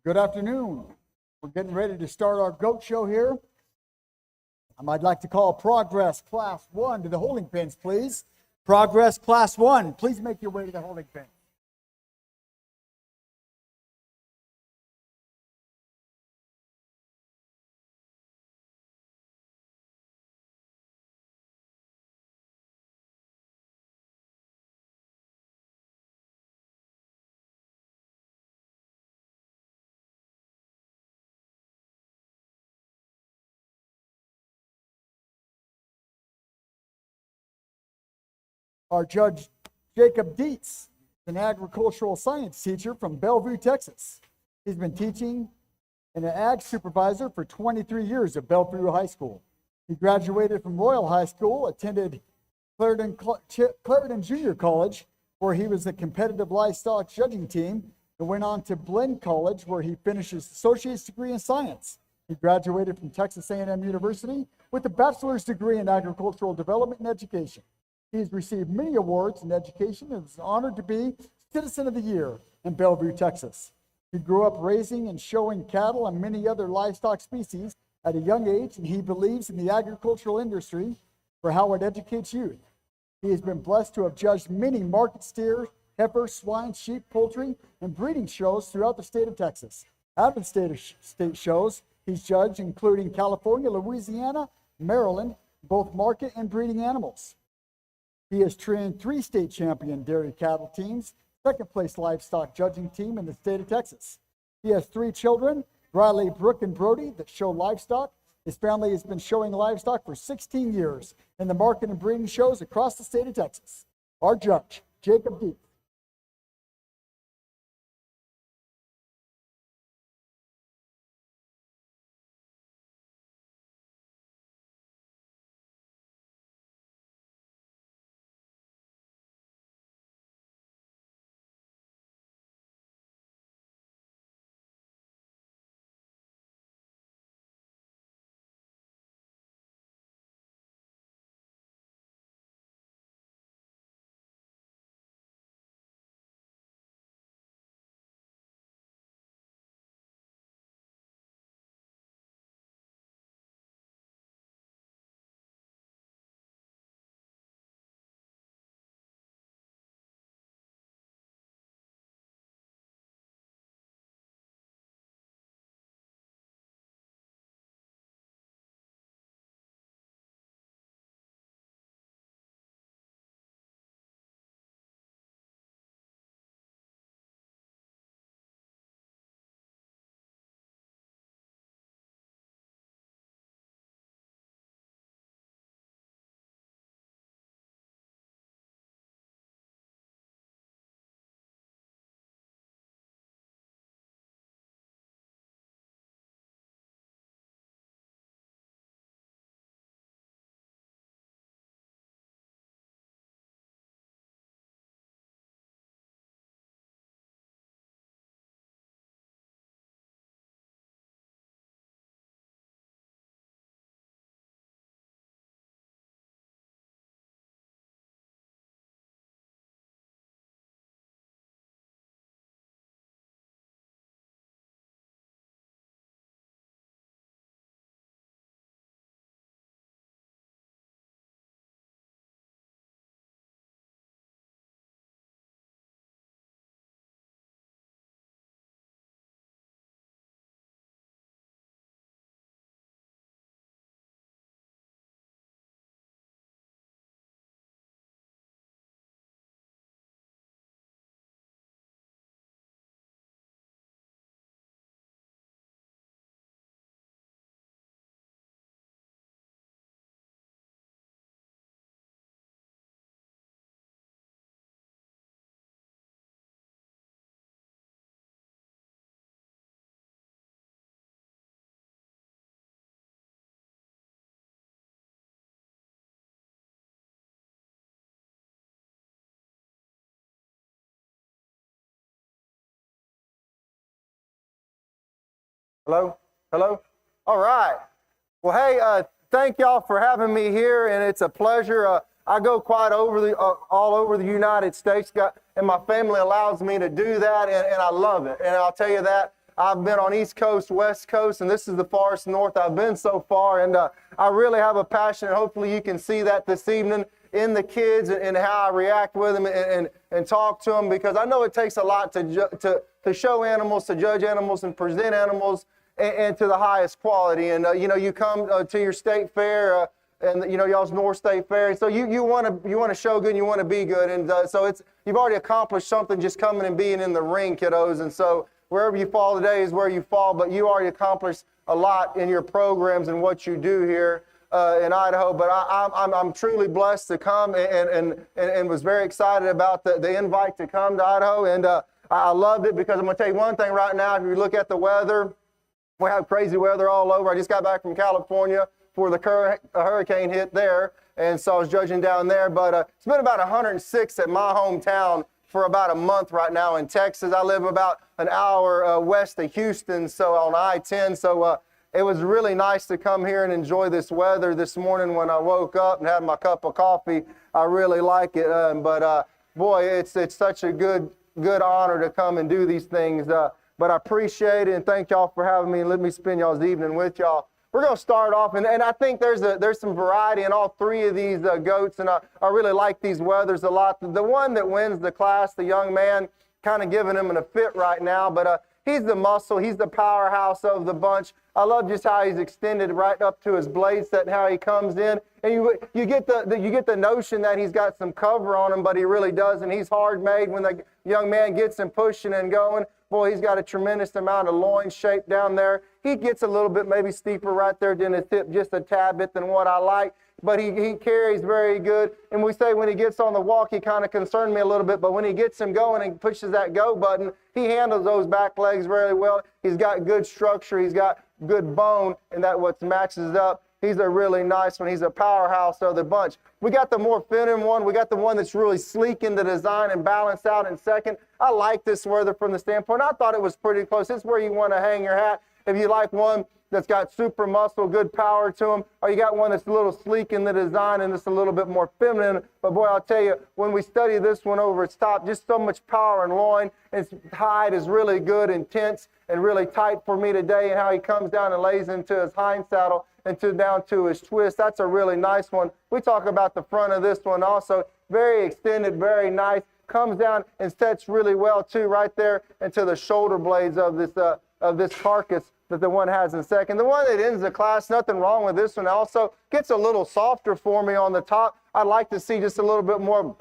Good afternoon. We're getting ready to start our goat show here. I'd like to call Progress Class 1 to the holding pens, please. Progress Class 1, please make your way to the holding pen. Our Judge Jacob Dietz, an agricultural science teacher from Bellevue, Texas. He's been teaching and an ag supervisor for 23 years at Bellevue High School. He graduated from Royal High School, attended Clarendon Junior College, where he was a competitive livestock judging team, and went on to Blinn College, where he finished his associate's degree in science. He graduated from Texas A&M University with a bachelor's degree in agricultural development and education. He's received many awards in education and is honored to be Citizen of the Year in Bellevue, Texas. He grew up raising and showing cattle and many other livestock species at a young age, and he believes in the agricultural industry for how it educates youth. He has been blessed to have judged many market steer, heifer, swine, sheep, poultry, and breeding shows throughout the state of Texas. Out of the state shows, he's judged including California, Louisiana, Maryland, both market and breeding animals. He has trained 3 state champion dairy cattle teams, second place livestock judging team in the state of Texas. He has 3 children, Riley, Brooke, and Brody, that show livestock. His family has been showing livestock for 16 years in the market and breeding shows across the state of Texas. Our judge, Jacob Dietz. Hello? Hello? All right. Well, hey, thank y'all for having me here, and it's a pleasure. I go quite all over the United States, and my family allows me to do that, and I love it. And I'll tell you that, I've been on East Coast, West Coast, and this is the farthest north I've been so far. And I really have a passion, and hopefully you can see that this evening in the kids and how I react with them and talk to them, because I know it takes a lot to show animals, to judge animals, and present animals and to the highest quality. And you come to your state fair, and y'all's North State Fair. So you want to show good, and you want to be good, and so you've already accomplished something just coming and being in the ring, kiddos. And so wherever you fall today is where you fall, but you already accomplished a lot in your programs and what you do here in Idaho. But I'm truly blessed to come and was very excited about the invite to come to Idaho, and I loved it, because I'm going to tell you one thing right now. If you look at the weather, we have crazy weather all over. I just got back from California before the hurricane hit there, and so I was judging down there. But it's been about 106 at my hometown for about a month right now in Texas. I live about an hour west of Houston, so on I-10. So it was really nice to come here and enjoy this weather this morning when I woke up and had my cup of coffee. I really like it, but boy, it's such a good honor to come and do these things. But I appreciate it, and thank y'all for having me, and let me spend y'all's evening with y'all. We're going to start off, and I think there's some variety in all three of these goats, and I really like these weathers a lot. The one that wins the class, the young man, kind of giving him a fit right now, but he's the muscle, he's the powerhouse of the bunch. I love just how he's extended right up to his blade set and how he comes in, and you get the notion that he's got some cover on him, but he really doesn't. He's hard made. When the young man gets him pushing and going, boy, he's got a tremendous amount of loin shape down there. He gets a little bit maybe steeper right there than his hip, just a tad bit than what I like, but he carries very good. And we say when he gets on the walk, he kind of concerned me a little bit, but when he gets him going and pushes that go button, he handles those back legs very well. He's got good structure. He's got good bone, and that what matches up. He's a really nice one. He's a powerhouse of the bunch. We got the more feminine one. We got the one that's really sleek in the design and balanced out in second. I like this weather from the standpoint. I thought it was pretty close. It's where you want to hang your hat. If you like one that's got super muscle, good power to them, or you got one that's a little sleek in the design and it's a little bit more feminine. But boy, I'll tell you, when we study this one over its top, just so much power and loin. Its hide is really good, intense, and really tight for me today, and how he comes down and lays into his hind saddle and down to his twist. That's a really nice one. We talk about the front of this one also. Very extended, very nice. Comes down and sets really well too, right there into the shoulder blades of this carcass that the one has in second. The one that ends the class, nothing wrong with this one. Also gets a little softer for me on the top. I'd like to see just a little bit more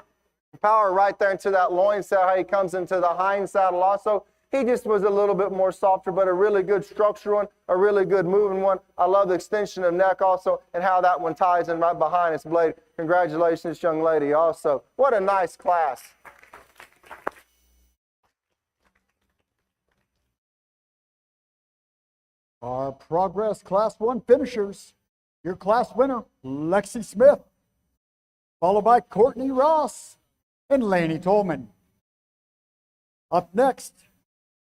power right there into that loin saddle, how he comes into the hind saddle also. He just was a little bit more softer, but a really good structure one, a really good moving one. I love the extension of neck also, and how that one ties in right behind its blade. Congratulations, young lady, also. What a nice class. Our Progress Class 1 finishers. Your class winner, Lexi Smith, followed by Courtney Ross and Laney Tolman. Up next,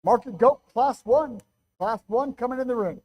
Market Goat Class 1. Class 1 coming in the ring.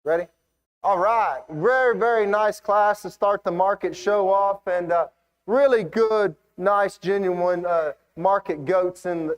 Ready? All right. Very, very nice class to start the market show off, and really good, nice, genuine market goats and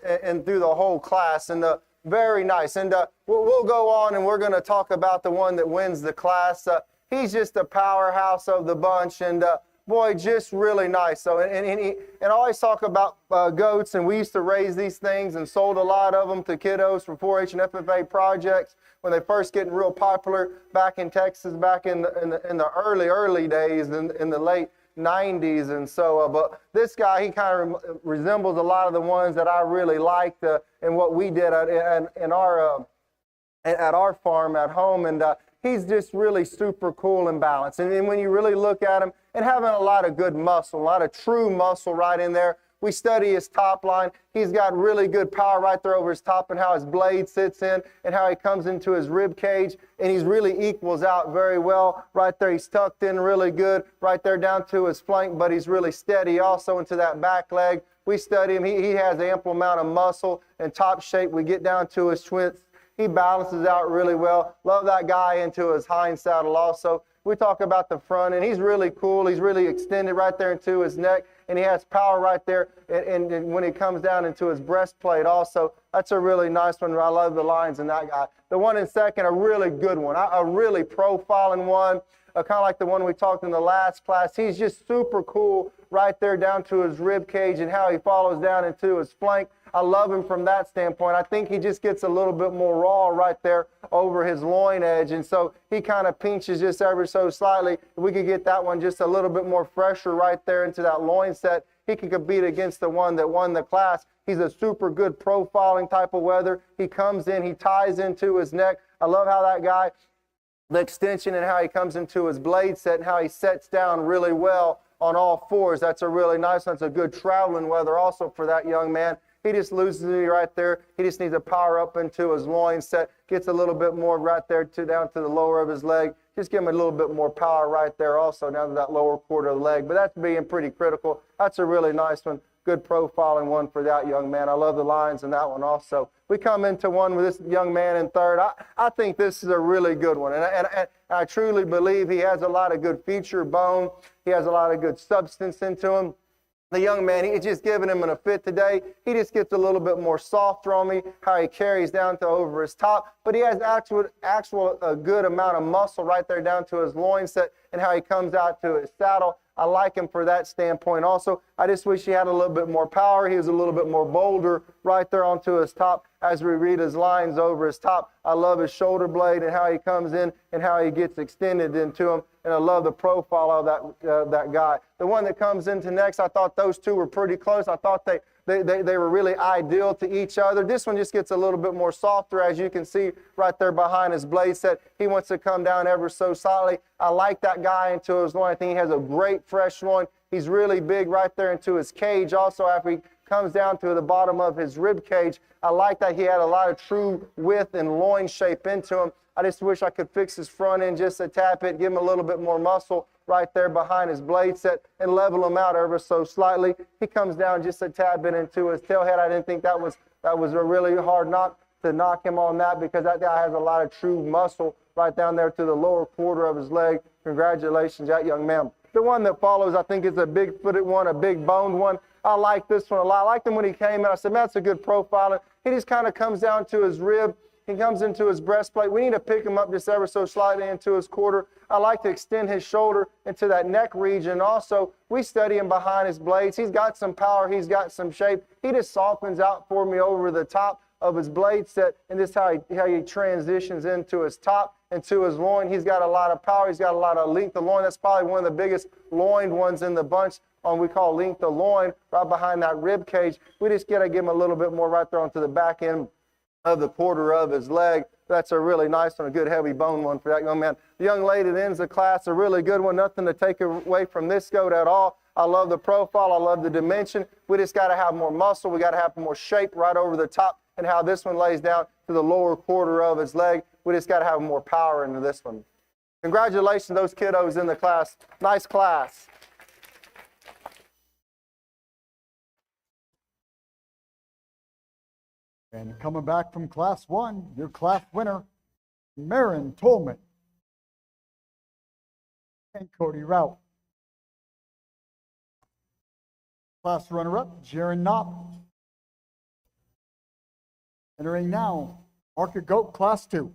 through the whole class, and very nice. And we'll go on, and we're going to talk about the one that wins the class. He's just a powerhouse of the bunch, and boy, just really nice. So, and I always talk about goats, and we used to raise these things and sold a lot of them to kiddos for 4-H and FFA projects when they first getting real popular back in Texas, back in the early days, in the late 90s. And so, but this guy, he kind of resembles a lot of the ones that I really liked and what we did at our farm at home. And he's just really super cool and balanced. And when you really look at him, and having a lot of good muscle, a lot of true muscle right in there. We study his top line. He's got really good power right there over his top, and how his blade sits in and how he comes into his rib cage, and he's really equals out very well right there. He's tucked in really good right there down to his flank, but he's really steady also into that back leg. We study him. He has ample amount of muscle and top shape. We get down to his twins. He balances out really well. Love that guy into his hind saddle also. We talk about the front, and he's really cool. He's really extended right there into his neck, and he has power right there. And when he comes down into his breastplate also, that's a really nice one. I love the lines in that guy. The one in second, a really good one, a really profiling one, kind of like the one we talked in the last class. He's just super cool right there down to his rib cage and how he follows down into his flank. I love him from that standpoint. I think he just gets a little bit more raw right there over his loin edge, and so he kind of pinches just ever so slightly. If we could get that one just a little bit more fresher right there into that loin set, he could compete against the one that won the class. He's a super good profiling type of weather. He comes in, he ties into his neck. I love how that guy, the extension and how he comes into his blade set and how he sets down really well on all fours. That's a really nice one. That's a good traveling weather also for that young man. He just loses me right there. He just needs to power up into his loin set, gets a little bit more right there down to the lower of his leg. Just give him a little bit more power right there also down to that lower quarter of the leg. But that's being pretty critical. That's a really nice one. Good profiling one for that young man. I love the lines in that one also. We come into one with this young man in third. I think this is a really good one. And I truly believe he has a lot of good feature bone. He has a lot of good substance into him. The young man, he's just giving him a fit today. He just gets a little bit more softer on me, how he carries down to over his top. But he has actual a good amount of muscle right there down to his loin set and how he comes out to his saddle. I like him for that standpoint also. I just wish he had a little bit more power. He was a little bit more bolder right there onto his top as we read his lines over his top. I love his shoulder blade and how he comes in and how he gets extended into him. And I love the profile of that guy. The one that comes into next, I thought those two were pretty close. I thought they were really ideal to each other. This one just gets a little bit more softer, as you can see right there behind his blade set. He wants to come down ever so slightly. I like that guy into his loin. I think he has a great fresh loin. He's really big right there into his cage. Also, after he comes down to the bottom of his rib cage, I like that he had a lot of true width and loin shape into him. I just wish I could fix his front end just a tap it, give him a little bit more muscle right there behind his blade set and level him out ever so slightly. He comes down just a tad bit into his tailhead. I didn't think that was a really hard knock to knock him on that, because that guy has a lot of true muscle right down there to the lower quarter of his leg. Congratulations, that young man. The one that follows, I think, is a big-footed one, a big-boned one. I like this one a lot. I liked him when he came in. I said, man, that's a good profiling. He just kind of comes down to his rib. He comes into his breastplate. We need to pick him up just ever so slightly into his quarter. I like to extend his shoulder into that neck region. Also, we study him behind his blades. He's got some power. He's got some shape. He just softens out for me over the top of his blade set, and this is how he transitions into his top and to his loin. He's got a lot of power. He's got a lot of length of loin. That's probably one of the biggest loined ones in the bunch. We call length of loin, right behind that rib cage. We just got to give him a little bit more right there onto the back end of the quarter of his leg. That's a really nice one, a good heavy bone one for that young man. The young lady that ends the class, a really good one. Nothing to take away from this goat at all. I love the profile. I love the dimension. We just got to have more muscle. We got to have more shape right over the top, and how this one lays down to the lower quarter of his leg. We just got to have more power into this one. Congratulations to those kiddos in the class. Nice class. And coming back from class one, your class winner, Marin Tolman. and Cody Rout. Class runner-up, Jaron Knopp. Entering now, Market Goat, Class 2.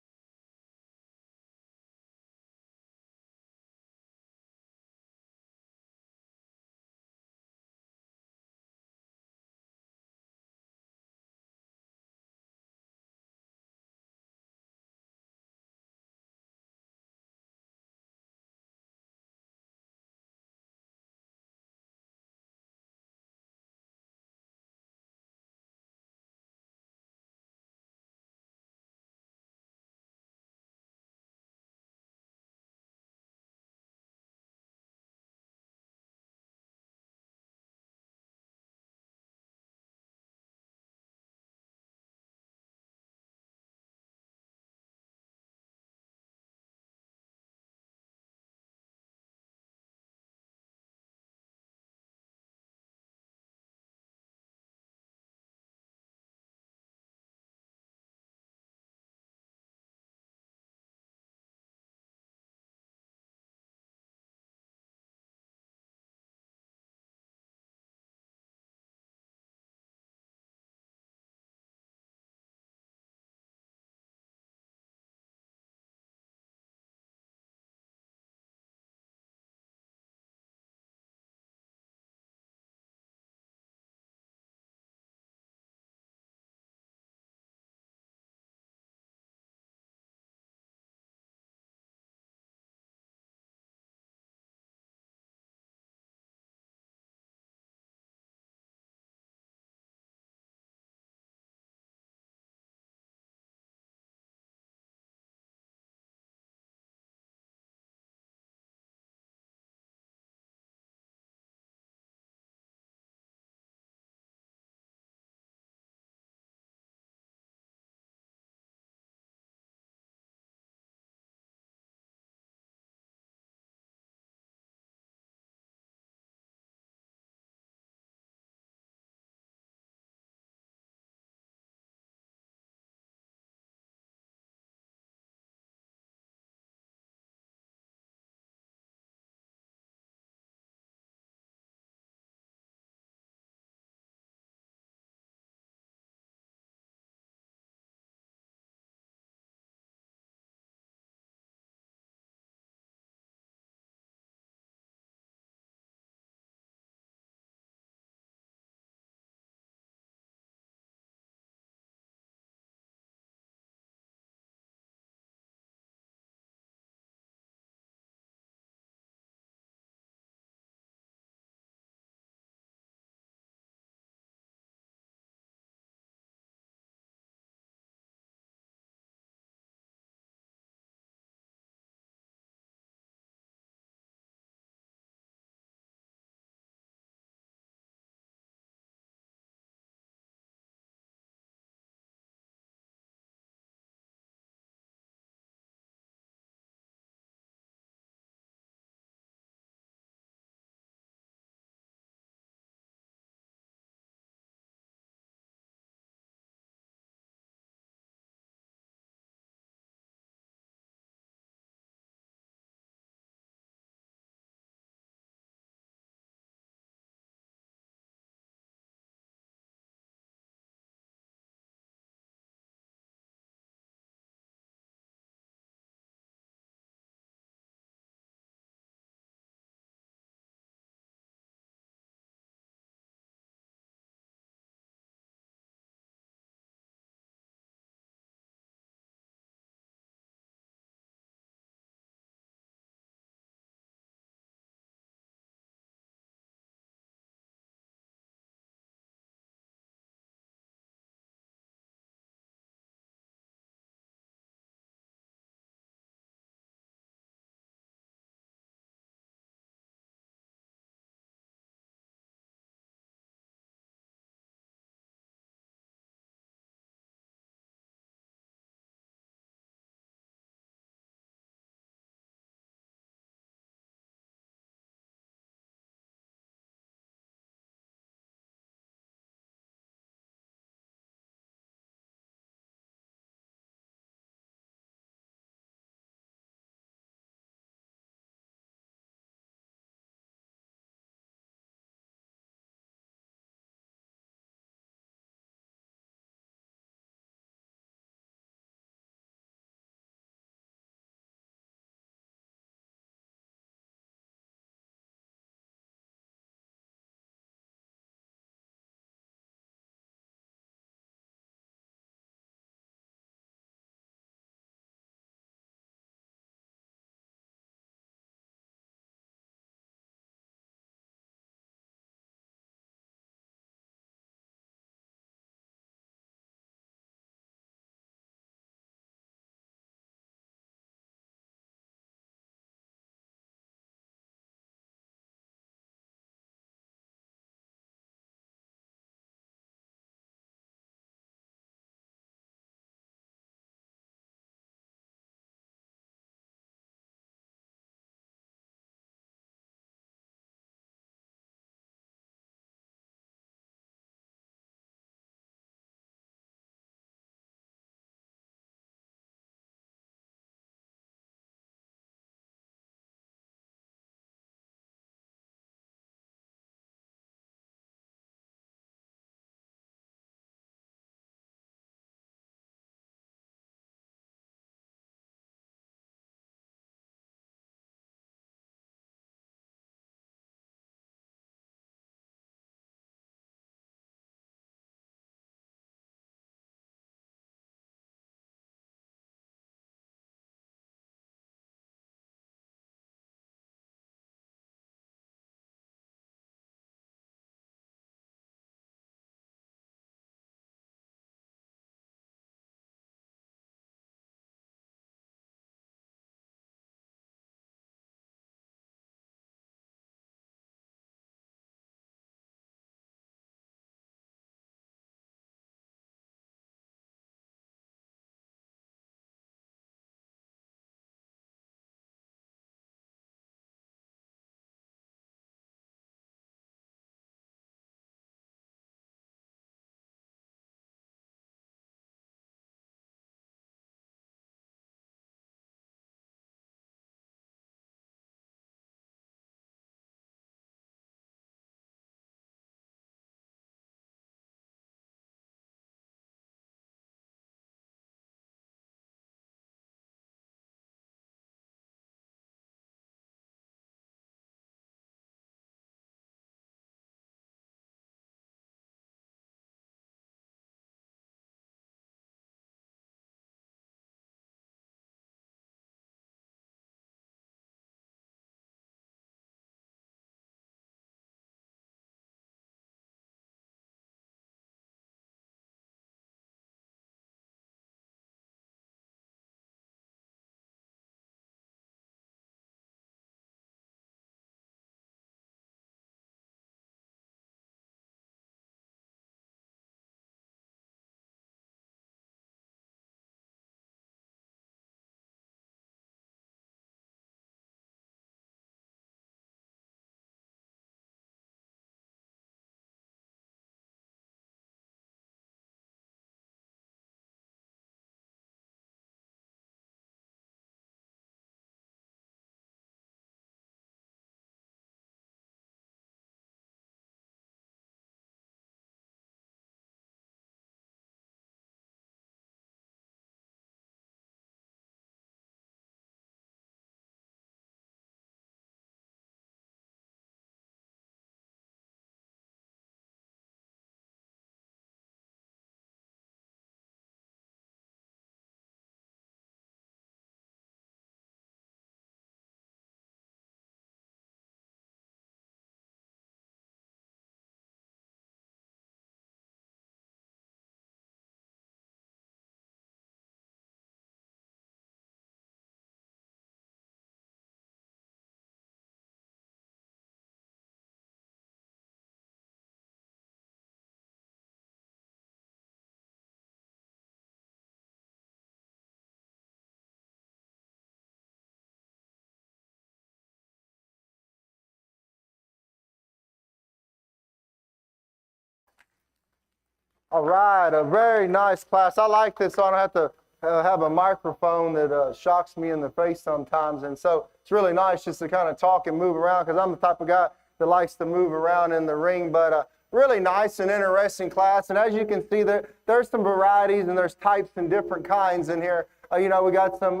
All right, a very nice class. I like this, so I don't have to have a microphone that shocks me in the face sometimes. And so it's really nice just to kind of talk and move around, because I'm the type of guy that likes to move around in the ring. But really nice and interesting class. And as you can see, there's some varieties and there's types and different kinds in here. We got some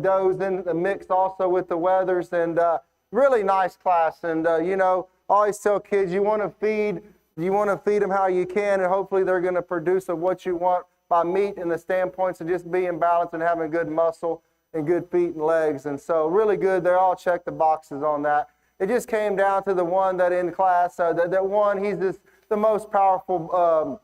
does in the mix also with the weathers, and really nice class. And I always tell kids, you want to feed them how you can, and hopefully they're going to produce of what you want by meat and the standpoints of just being balanced and having good muscle and good feet and legs. And so really good. They all check the boxes on that. It just came down to the one that in class, that one, he's just the most powerful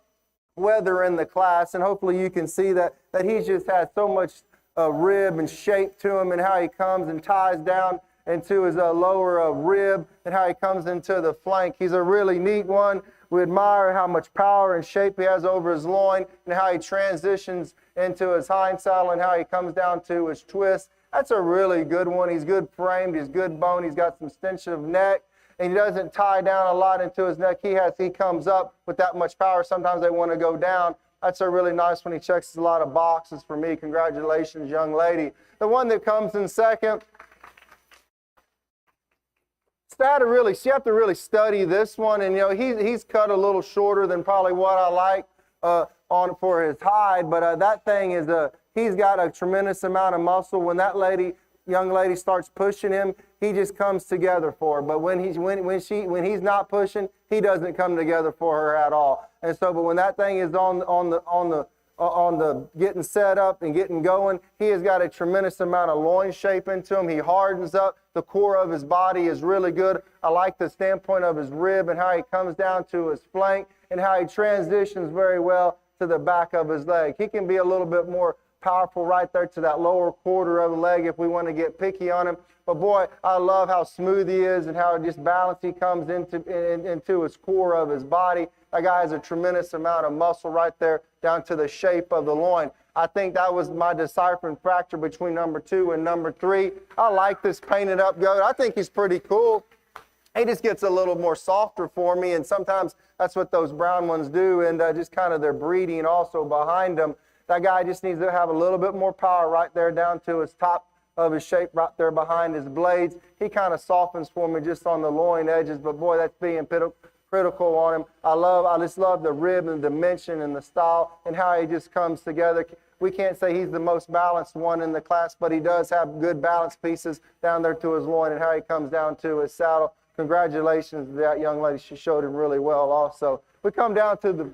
weather in the class, and hopefully you can see that he's just had so much rib and shape to him, and how he comes and ties down into his lower rib, and how he comes into the flank. He's a really neat one. We admire how much power and shape he has over his loin, and how he transitions into his hind saddle, and how he comes down to his twist. That's a really good one. He's good framed, he's good bone, he's got some stench of neck, and he doesn't tie down a lot into his neck. He comes up with that much power. Sometimes they want to go down. That's a really nice one. He checks a lot of boxes for me. Congratulations, young lady. The one that comes in second, you have to really study this one, and he's cut a little shorter than probably what I like for his hide, but that thing is he's got a tremendous amount of muscle. When that young lady starts pushing him, he just comes together for her. But when he's not pushing, he doesn't come together for her at all. And so, but when that thing is on the getting set up and getting going, he has got a tremendous amount of loin shape into him. He hardens up. The core of his body is really good. I like the standpoint of his rib and how he comes down to his flank, and how he transitions very well to the back of his leg. He can be a little bit more powerful right there to that lower quarter of the leg if we want to get picky on him. But boy, I love how smooth he is and how just balanced he comes into his core of his body. That guy has a tremendous amount of muscle right there down to the shape of the loin. I think that was my deciphering factor between number 2 and number 3. I like this painted up goat. I think he's pretty cool. He just gets a little more softer for me, and sometimes that's what those brown ones do, and just kind of their breeding also behind them. That guy just needs to have a little bit more power right there down to his top of his shape right there behind his blades. He kind of softens for me just on the loin edges, but boy, that's being critical on him. I just love the rib and the dimension and the style and how he just comes together. We can't say he's the most balanced one in the class, but he does have good balance pieces down there to his loin and how he comes down to his saddle. Congratulations to that young lady. She showed him really well also. We come down to the...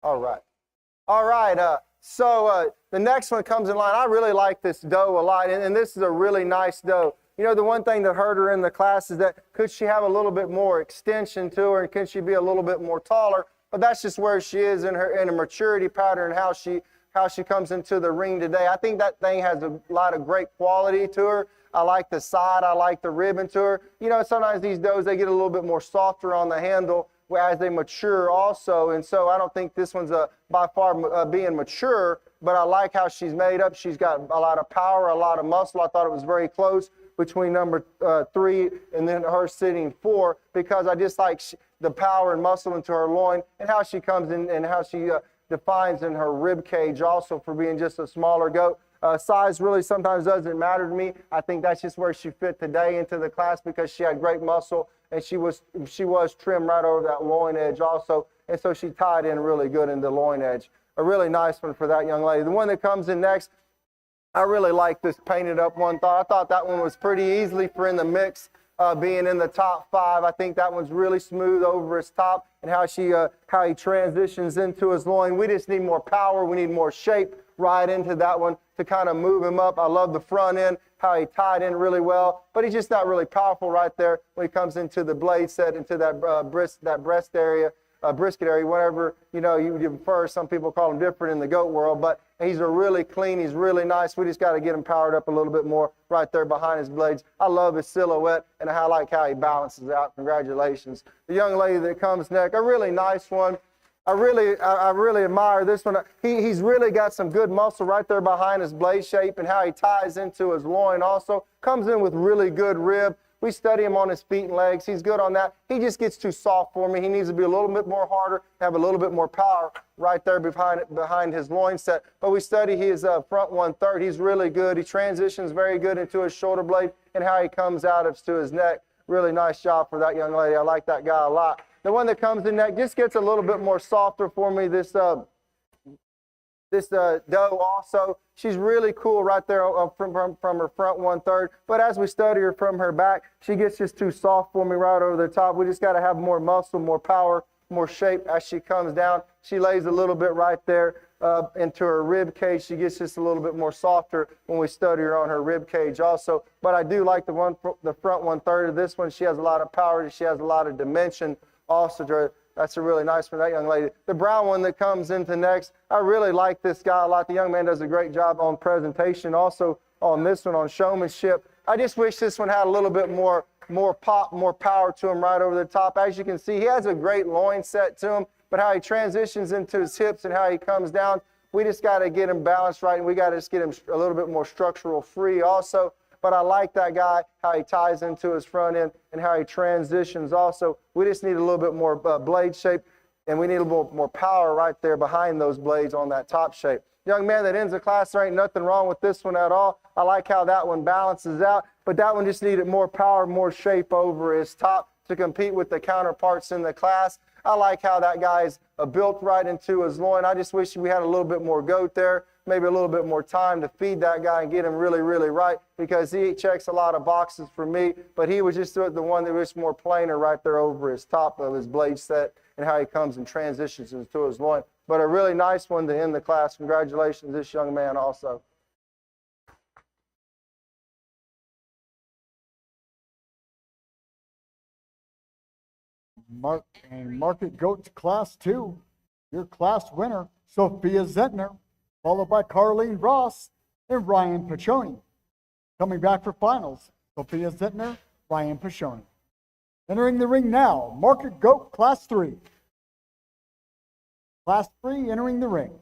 All right. So the next one comes in line. I really like this doe a lot, and this is a really nice doe. The one thing that hurt her in the class is that could she have a little bit more extension to her, and could she be a little bit more taller? But that's just where she is in a maturity pattern, how she comes into the ring today. I think that thing has a lot of great quality to her. I like the side. I like the ribbon to her. Sometimes these does, they get a little bit more softer on the handle as they mature also, and so I don't think this one's by far being mature, but I like how she's made up. She's got a lot of power, a lot of muscle. I thought it was very close between number 3 and then her sitting 4, because I just like the power and muscle into her loin and how she comes in and how she defines in her rib cage also for being just a smaller goat. Size really sometimes doesn't matter to me. I think that's just where she fit today into the class, because she had great muscle and she was trimmed right over that loin edge also, and so she tied in really good in the loin edge. A really nice one for that young lady. The one that comes in next, I really like this painted up one. I thought that one was pretty easily for in the mix being in the top 5. I think that one's really smooth over his top, and how he transitions into his loin. We just need more power. We need more shape right into that one to kind of move him up. I love the front end, how he tied in really well, but he's just not really powerful right there when he comes into the blade set, into that breast area. Brisket area, whatever you prefer. Some people call him different in the goat world, but he's really clean. He's really nice. We just got to get him powered up a little bit more right there behind his blades. I love his silhouette, and I like how he balances out. Congratulations. The young lady that comes next, a really nice one. I really admire this one. He's really got some good muscle right there behind his blade shape, and how he ties into his loin also. Comes in with really good rib. We study him on his feet and legs. He's good on that. He just gets too soft for me. He needs to be a little bit more harder, have a little bit more power right there behind his loin set. But we study his front 1/3. He's really good. He transitions very good into his shoulder blade, and how he comes out to his neck. Really nice job for that young lady. I like that guy a lot. The one that comes in neck just gets a little bit more softer for me. This doe also, she's really cool right there from her front 1/3. But as we study her from her back, she gets just too soft for me right over the top. We just got to have more muscle, more power, more shape as she comes down. She lays a little bit right there into her rib cage. She gets just a little bit more softer when we study her on her rib cage also. But I do like the front 1/3 of this one. She has a lot of power. She has a lot of dimension also. That's a really nice one, that young lady. The brown one that comes into next, I really like this guy a lot. The young man does a great job on presentation. Also on this one, on showmanship. I just wish this one had a little bit more pop, more power to him right over the top. As you can see, he has a great loin set to him, but how he transitions into his hips and how he comes down, we just got to get him balanced right, and we got to just get him a little bit more structural free also. But I like that guy, how he ties into his front end and how he transitions also. We just need a little bit more blade shape, and we need a little more power right there behind those blades on that top shape. Young man that ends the class, there ain't nothing wrong with this one at all. I like how that one balances out, but that one just needed more power, more shape over his top to compete with the counterparts in the class. I like how that guy's built right into his loin. I just wish we had a little bit more goat there, maybe a little bit more time to feed that guy and get him really, really right, because he checks a lot of boxes for me, but he was just the one that was more plainer right there over his top of his blade set and how he comes and transitions into his loin. But a really nice one to end the class. Congratulations, this young man also. Market Goats Class 2, your class winner, Sophia Zentner, followed by Carlene Ross and Ryan Pachoni. Coming back for finals, Sophia Zentner, Ryan Pachoni. Entering the ring now, Market Goat Class 3. Class 3 entering the ring.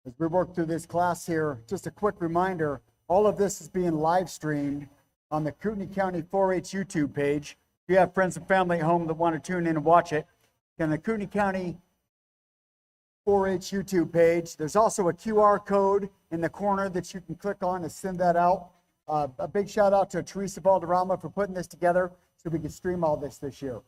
As we work through this class here, just a quick reminder, all of this is being live streamed on the Kootenai County 4-H YouTube page. If you have friends and family at home that want to tune in and watch it, on the Kootenai County 4-H YouTube page, there's also a QR code in the corner that you can click on to send that out. A big shout out to Teresa Valderrama for putting this together so we can stream all this year.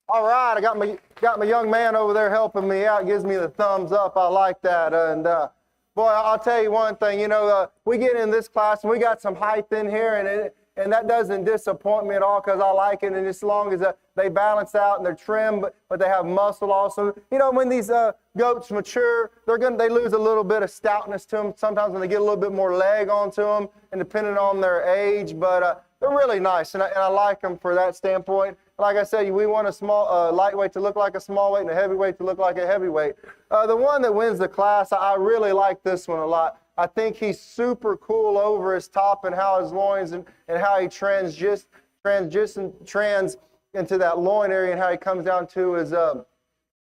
All right, I got my young man over there helping me out. Gives me the thumbs up. I like that. And boy, I'll tell you one thing. You know, we get in this class and we got some height in here, and that doesn't disappoint me at all because I like it. And as long as they balance out and they're trim, but they have muscle also. You know, when these goats mature, they lose a little bit of stoutness to them. Sometimes when they get a little bit more leg onto them, and depending on their age, but they're really nice, and I like them for that standpoint. Like I said, we want a small lightweight to look like a small weight and a heavyweight to look like a heavyweight. The one that wins the class, I really like this one a lot. I think he's super cool over his top and how his loins and how he trans into that loin area and how he comes down to his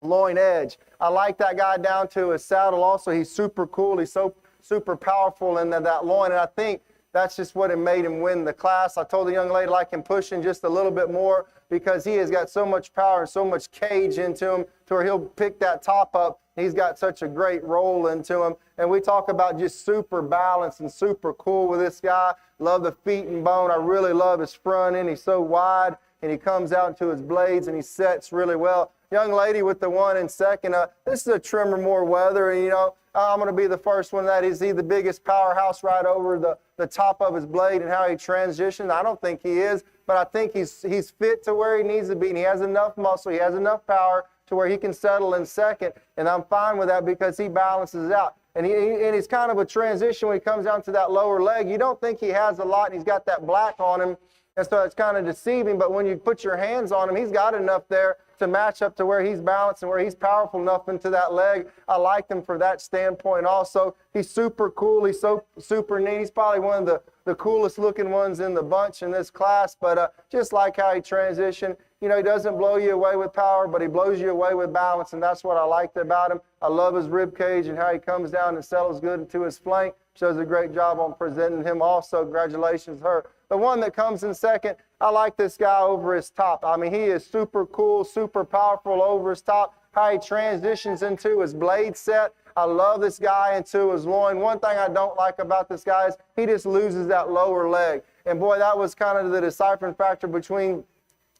loin edge. I like that guy down to his saddle also. He's super cool. He's so super powerful in that loin. And I think that's just what it made him win the class. I told the young lady I like him pushing just a little bit more because he has got so much power and so much cage into him to where he'll pick that top up. He's got such a great roll into him. And we talk about just super balanced and super cool with this guy. Love the feet and bone. I really love his front end. He's so wide, and he comes out into his blades, and he sets really well. Young lady with the one in second. This is a trimmer more weather, and, you know, I'm going to be the first one that is he the biggest powerhouse right over the top of his blade and how he transitions. I don't think he is, but I think he's fit to where he needs to be, and he has enough muscle, he has enough power to where he can settle in second, and I'm fine with that because he balances out. And he's kind of a transition when he comes down to that lower leg. You don't think he has a lot, and he's got that black on him, and so it's kind of deceiving, but when you put your hands on him, he's got enough there to match up to where he's balanced and where he's powerful enough into that leg. I like him for that standpoint also. He's super cool. He's so super neat. He's probably one of the coolest looking ones in the bunch in this class, but just like how he transitioned. You know, he doesn't blow you away with power, but he blows you away with balance, and that's what I liked about him. I love his rib cage and how he comes down and settles good into his flank. She does a great job on presenting him also. Congratulations to her. The one that comes in second, I like this guy over his top. I mean, he is super cool, super powerful over his top. How he transitions into his blade set. I love this guy into his loin. One thing I don't like about this guy is he just loses that lower leg. And boy, that was kind of the deciphering factor between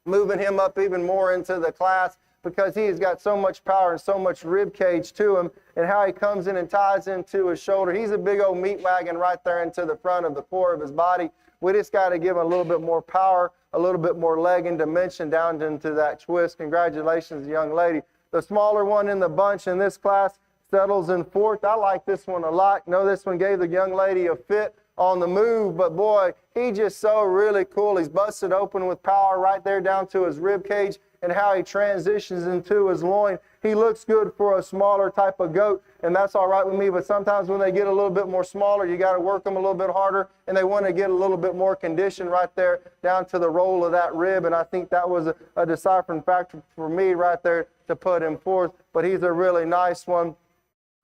moving him up even more into the class because he has got so much power and so much rib cage to him, and how he comes in and ties into his shoulder. He's a big old meat wagon right there into the front of the core of his body. We just got to give him a little bit more power, a little bit more leg and dimension down into that twist. Congratulations, young lady. The smaller one in the bunch in this class settles in fourth. I like this one a lot. Know this one gave the young lady a fit on the move, but boy, he just so really cool. He's busted open with power right there down to his rib cage, and how he transitions into his loin. He looks good for a smaller type of goat, and that's all right with me, but sometimes when they get a little bit more smaller, you got to work them a little bit harder, and they want to get a little bit more condition right there down to the roll of that rib, and I think that was a deciphering factor for me right there to put him forth, but he's a really nice one.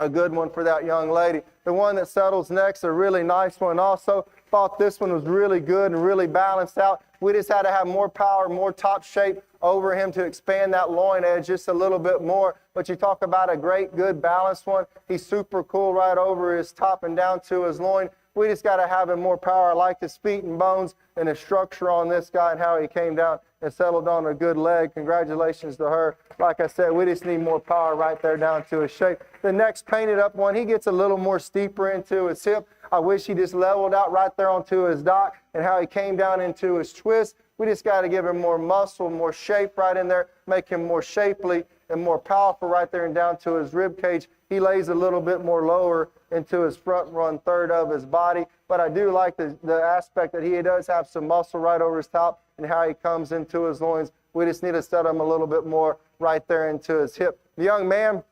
A good one for that young lady. The one that settles next, a really nice one also. Thought this one was really good and really balanced out. We just had to have more power, more top shape over him to expand that loin edge just a little bit more. But you talk about a great, good, balanced one. He's super cool right over his top and down to his loin. We just got to have him more power. I like his feet and bones and the structure on this guy and how he came down and settled on a good leg. Congratulations to her. Like I said, we just need more power right there down to his shape. The next painted up one, he gets a little more steeper into his hip. I wish he just leveled out right there onto his dock and how he came down into his twist. We just got to give him more muscle, more shape right in there, make him more shapely and more powerful right there and down to his rib cage. He lays a little bit more lower into his front run third of his body, but I do like the aspect that he does have some muscle right over his top and how he comes into his loins. We just need to set him a little bit more right there into his hip. The young man,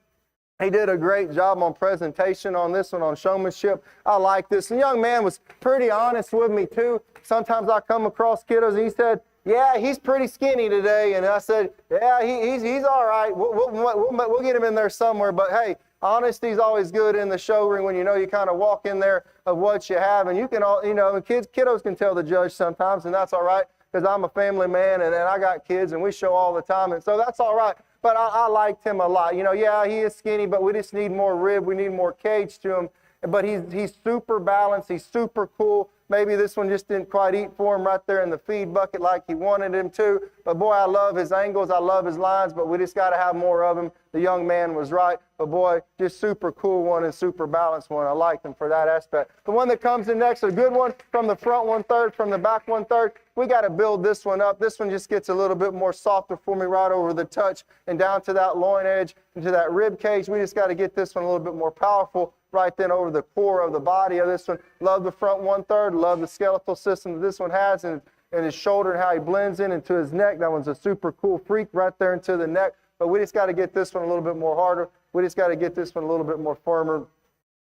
he did a great job on presentation on this one, on showmanship. I like this. The young man was pretty honest with me too. Sometimes I come across kiddos and he said, yeah, he's pretty skinny today. And I said, yeah, he's all right. We'll get him in there somewhere. But hey, honesty's always good in the show ring when you know you kind of walk in there of what you have. And you can all, you know, kiddos can tell the judge sometimes, and that's all right because I'm a family man and I got kids and we show all the time. And so that's all right. But I liked him a lot. You know, yeah, he is skinny, but we just need more rib. We need more cage to him. But he's super balanced. He's super cool. Maybe this one just didn't quite eat for him right there in the feed bucket like he wanted him to. But boy, I love his angles. I love his lines, but we just got to have more of him. The young man was right. But boy, just super cool one and super balanced one. I liked him for that aspect. The one that comes in next, a good one from the front 1/3, from the back 1/3. We got to build this one up. This one just gets a little bit more softer for me right over the touch and down to that loin edge, into that rib cage. We just got to get this one a little bit more powerful right then over the core of the body of this one. Love the front 1/3. Love the skeletal system that this one has, and his shoulder and how he blends in into his neck. That one's a super cool freak right there into the neck. But we just got to get this one a little bit more harder. We just got to get this one a little bit more firmer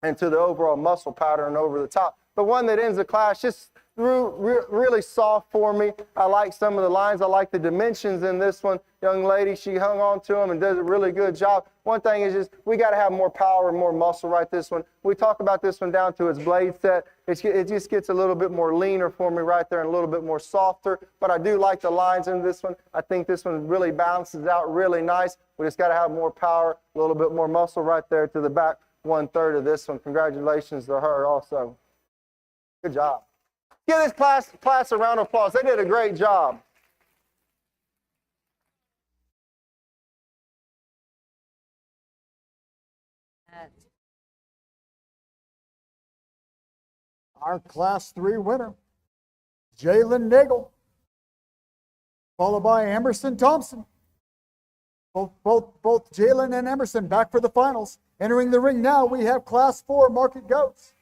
into the overall muscle pattern over the top. The one that ends the class, just really soft for me. I like some of the lines. I like the dimensions in this one. Young lady, she hung on to them and does a really good job. One thing is just we got to have more power and more muscle right this one. We talk about this one down to its blade set. It just gets a little bit more leaner for me right there and a little bit more softer. But I do like the lines in this one. I think this one really balances out really nice. We just got to have more power, a little bit more muscle right there to the back 1/3 of this one. Congratulations to her also. Good job. Give this class a round of applause. They did a great job. Our Class 3 winner, Jalen Nagel, followed by Emerson Thompson. Both Jalen and Emerson back for the finals. Entering the ring now, we have Class 4 Market Goats.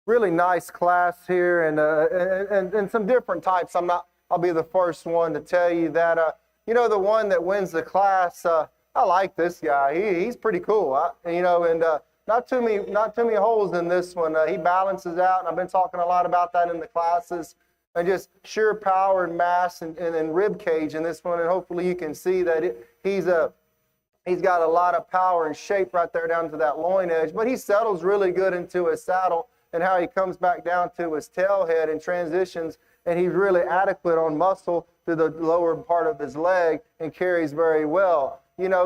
really nice class here, and some different types. I'll be the first one to tell you that, the one that wins the class, I like this guy. He's pretty cool, not too many holes in this one. He balances out, and I've been talking a lot about that in the classes, and just sheer power and mass and rib cage in this one, and hopefully you can see that he's got a lot of power and shape right there down to that loin edge, but he settles really good into his saddle and how he comes back down to his tail head and transitions, and he's really adequate on muscle through the lower part of his leg and carries very well.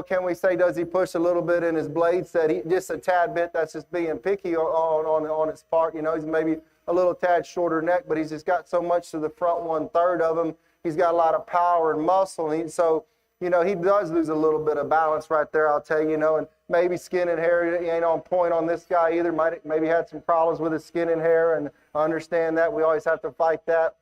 Can we say, does he push a little bit in his blade set? Just a tad bit. That's just being picky on his part. He's maybe a little tad shorter neck, but he's just got so much to the front 1/3 of him. He's got a lot of power and muscle. He does lose a little bit of balance right there, I'll tell you, and maybe skin and hair, he ain't on point on this guy either. Maybe had some problems with his skin and hair, and I understand that. We always have to fight that,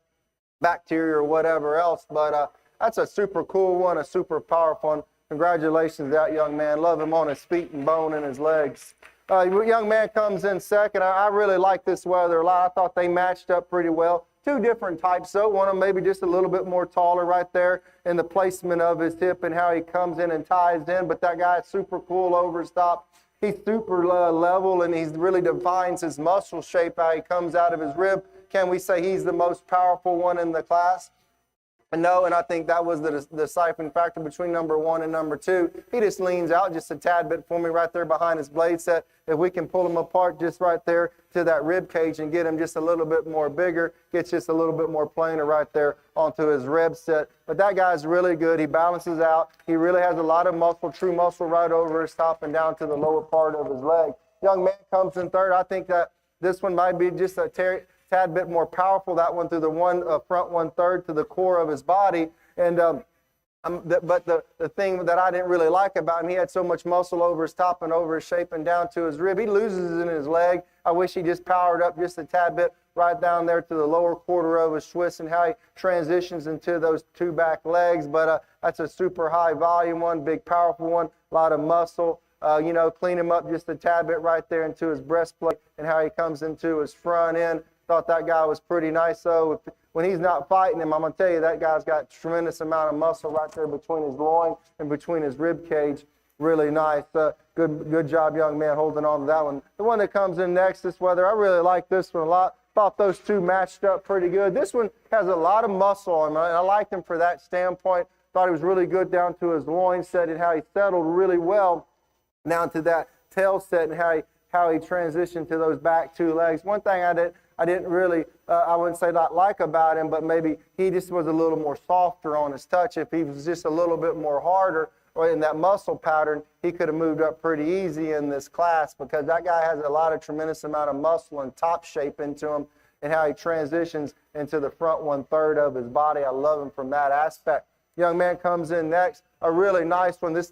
bacteria or whatever else, but that's a super cool one, a super powerful one. Congratulations to that young man. Love him on his feet and bone in his legs. Young man comes in second. I really like this weather a lot. I thought they matched up pretty well. Two different types, so one of them maybe just a little bit more taller right there in the placement of his hip and how he comes in and ties in, but that guy's super cool over his top. He's super level, and he really defines his muscle shape, how he comes out of his rib. Can we say he's the most powerful one in the class? No, and I think that was the deciphering factor between number 1 and number 2. He just leans out just a tad bit for me right there behind his blade set. If we can pull him apart just right there to that rib cage and get him just a little bit more bigger, gets just a little bit more planar right there onto his rib set. But that guy's really good. He balances out. He really has a lot of muscle, true muscle right over his top and down to the lower part of his leg. Young man comes in third. I think that this one might be just a tad bit more powerful, that one through the front 1/3 to the core of his body. And but the thing that I didn't really like about him, he had so much muscle over his top and over his shape and down to his rib. He loses it in his leg. I wish he just powered up just a tad bit right down there to the lower quarter of his twist and how he transitions into those two back legs. But that's a super high volume one, big powerful one, a lot of muscle. Clean him up just a tad bit right there into his breastplate and how he comes into his front end. Thought that guy was pretty nice. So when he's not fighting him, I'm going to tell you that guy's got a tremendous amount of muscle right there between his loin and between his rib cage. Really nice. Good job, young man, holding on to that one. The one that comes in next, this weather, I really like this one a lot. Thought those two matched up pretty good. This one has a lot of muscle on him, and I liked him for that standpoint. Thought he was really good down to his loin set and how he settled really well down to that tail set and how he transitioned to those back two legs. One thing I didn't really, I wouldn't say not like about him, but maybe he just was a little more softer on his touch. If he was just a little bit more harder or in that muscle pattern, he could have moved up pretty easy in this class, because that guy has a lot of tremendous amount of muscle and top shape into him and how he transitions into the front 1/3 of his body. I love him from that aspect. Young man comes in next, a really nice one. This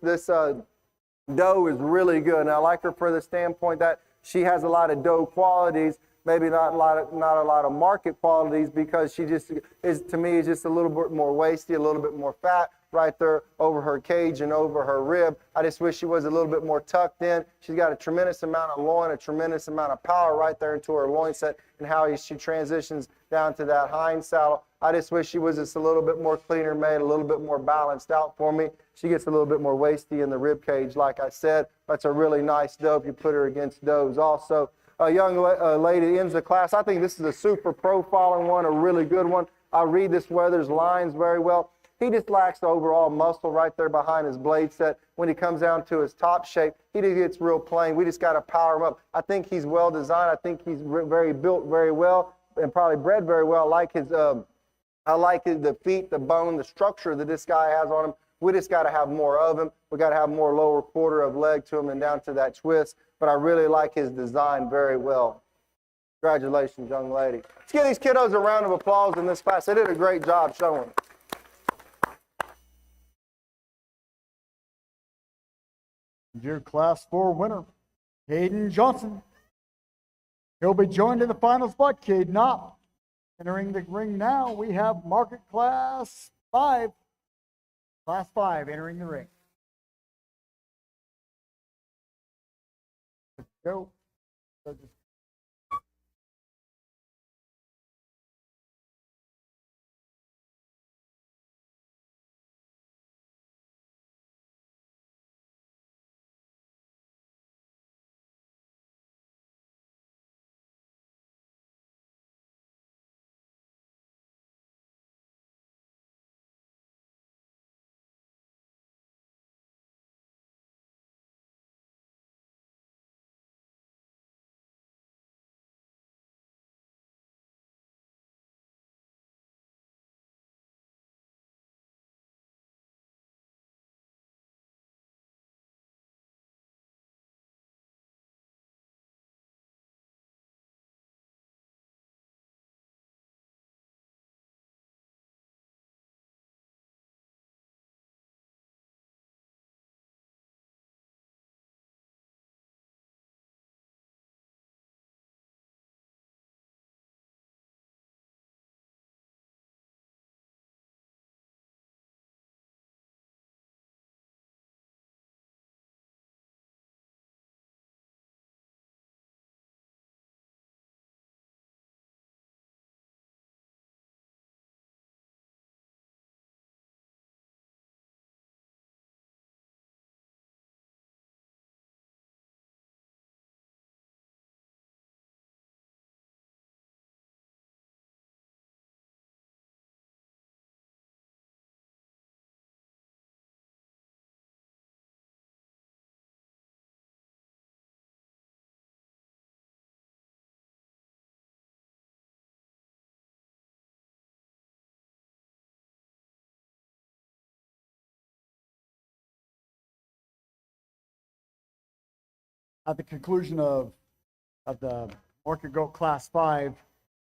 doe is really good, and I like her for the standpoint that she has a lot of doe qualities. Maybe not a lot of market qualities, because she just is, to me, is just a little bit more wasty, a little bit more fat right there over her cage and over her rib. I just wish she was a little bit more tucked in. She's got a tremendous amount of loin, a tremendous amount of power right there into her loin set and how she transitions down to that hind saddle. I just wish she was just a little bit more cleaner made, a little bit more balanced out for me. She gets a little bit more wasty in the rib cage, like I said. That's a really nice doe if you put her against does also. A young lady ends the class. I think this is a super profiling one, a really good one. I read this weather's lines very well. He just lacks the overall muscle right there behind his blade set. When he comes down to his top shape, he just gets real plain. We just got to power him up. I think he's well designed. I think he's very built very well and probably bred very well. I like the feet, the bone, the structure that this guy has on him. We just got to have more of him. We got to have more lower quarter of leg to him and down to that twist. But I really like his design very well. Congratulations, young lady. Let's give these kiddos a round of applause in this class. They did a great job showing. Your Class 4 winner, Caden Johnson. He'll be joined in the final spot, Caden Knopp. Entering the ring now, we have Market Class 5. Class 5 entering the ring. Let's go. at the conclusion of the Orchid Goat Class 5,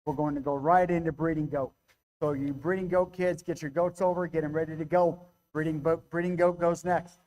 we're going to go right into breeding goat. So you breeding goat kids, get your goats over, get them ready to go. Breeding goat goes next.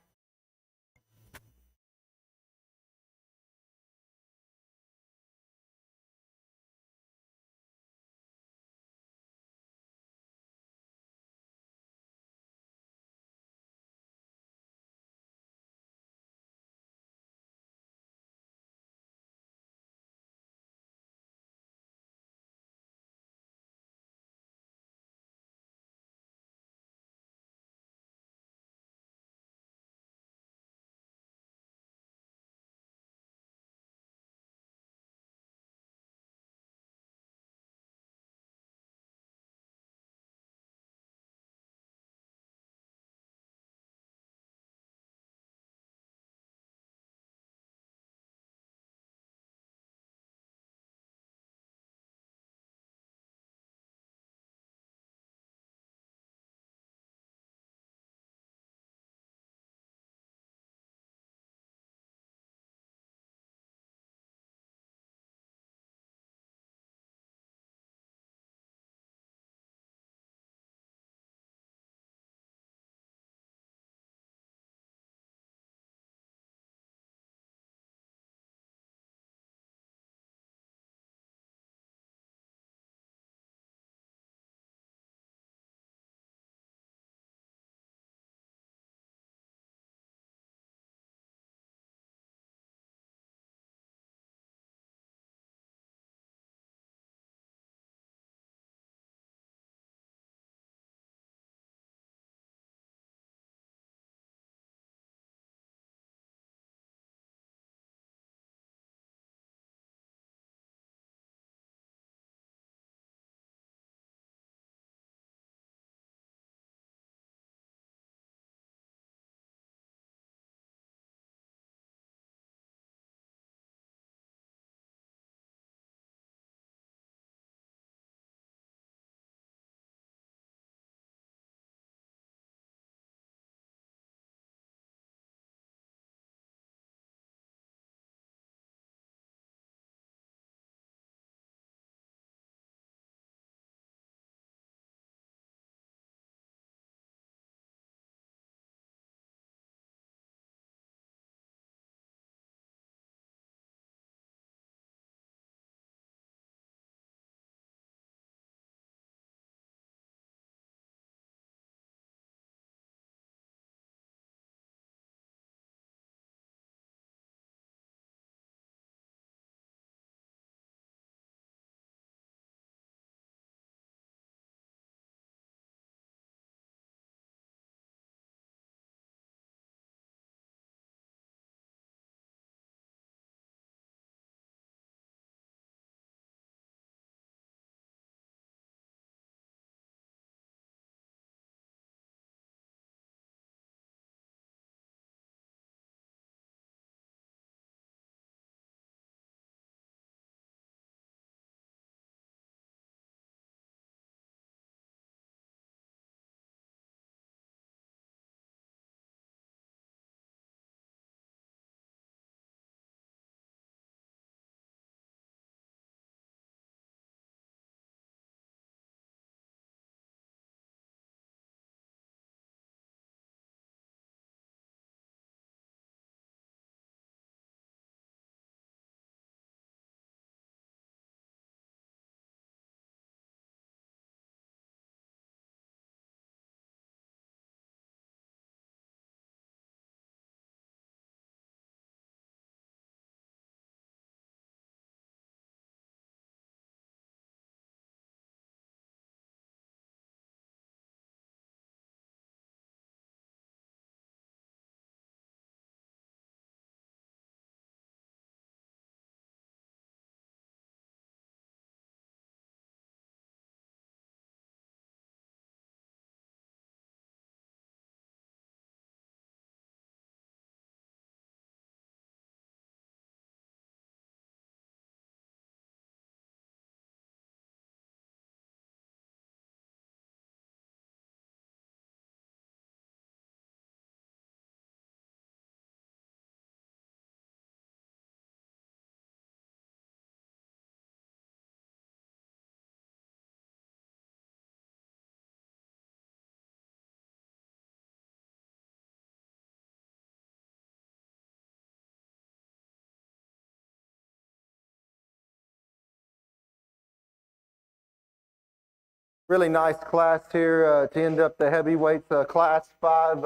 Really nice class here to end up the heavyweights class 5.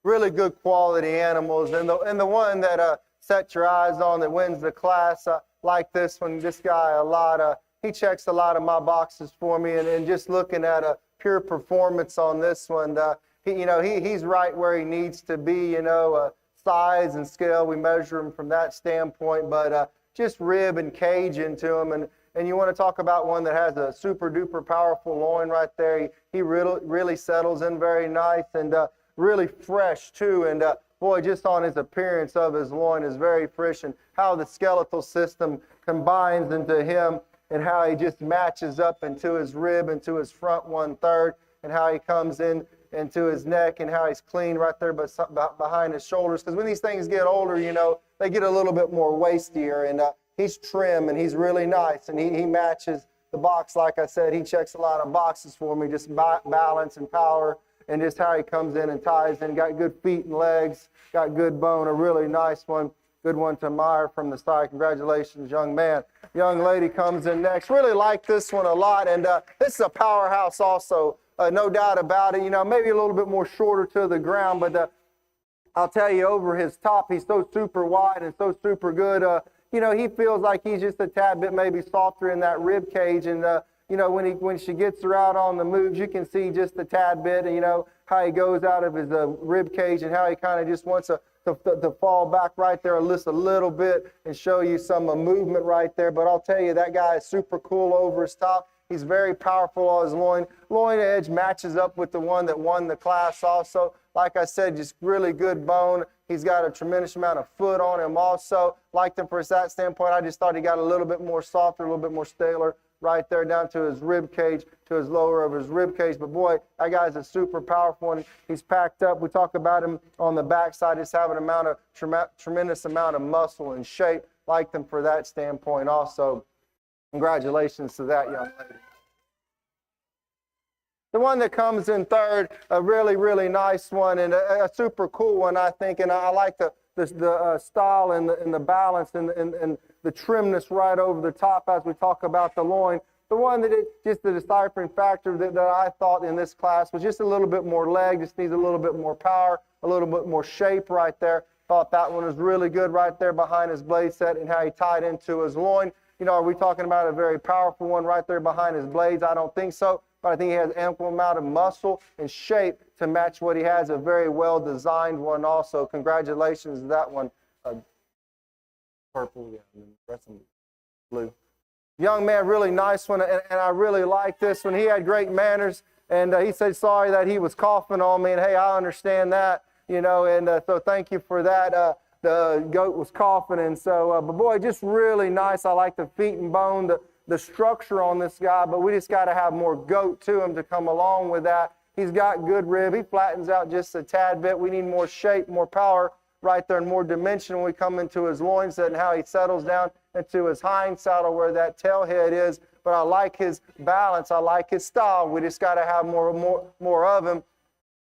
Really good quality animals, and the one that set your eyes on that wins the class, like this one. This guy he checks a lot of my boxes for me, and just looking at a pure performance on this one, he's right where he needs to be. Size and scale, we measure him from that standpoint, but just rib and cage into him, and you want to talk about one that has a super duper powerful loin right there. He really settles in very nice, and really fresh too, and boy, just on his appearance of his loin is very fresh, and how the skeletal system combines into him, and how he just matches up into his rib, into his front 1/3, and how he comes in into his neck, and how he's clean right there behind his shoulders. Because when these things get older, they get a little bit more waistier, and he's trim, and he's really nice, and he matches the box. Like I said, he checks a lot of boxes for me, just balance and power, and just how he comes in and ties in. Got good feet and legs, got good bone, a really nice one. Good one to admire from the side. Congratulations, young man. Young lady comes in next. Really like this one a lot, and this is a powerhouse also. No doubt about it. Maybe a little bit more shorter to the ground, but I'll tell you, over his top, he's so super wide and so super good. He feels like he's just a tad bit maybe softer in that rib cage, and when she gets her out on the moves, you can see just a tad bit. How he goes out of his rib cage, and how he kind of just wants to fall back right there just a little bit and show you some movement right there. But I'll tell you, that guy is super cool over his top. He's very powerful on his loin. Loin edge matches up with the one that won the class also. Like I said, just really good bone. He's got a tremendous amount of foot on him also. Liked him from that standpoint. I just thought he got a little bit more softer, a little bit more staler right there down to his rib cage, to his lower of his rib cage. But boy, that guy's a super powerful one. He's packed up. We talk about him on the backside, just having tremendous amount of muscle and shape. Liked him for that standpoint also. Congratulations to that young lady. The one that comes in third, a really, really nice one, and a super cool one, I think. And I like the style and the balance and the trimness right over the top as we talk about the loin. The one that just the deciphering factor that I thought in this class was just a little bit more leg, just needs a little bit more power, a little bit more shape right there. Thought that one was really good right there behind his blade set and how he tied into his loin. Are we talking about a very powerful one right there behind his blades? I don't think so, but I think he has ample amount of muscle and shape to match what he has, a very well-designed one also. Congratulations to that one. Purple, yeah, that's blue. Young man, really nice one, and I really like this one. He had great manners, and he said sorry that he was coughing on me, and hey, I understand that, and so thank you for that. The goat was coughing, and so, but boy, just really nice. I like the feet and bone, the structure on this guy, but we just got to have more goat to him to come along with that. He's got good rib. He flattens out just a tad bit. We need more shape, more power right there, and more dimension when we come into his loin set and how he settles down into his hind saddle where that tail head is. But I like his balance. I like his style. We just got to have more of him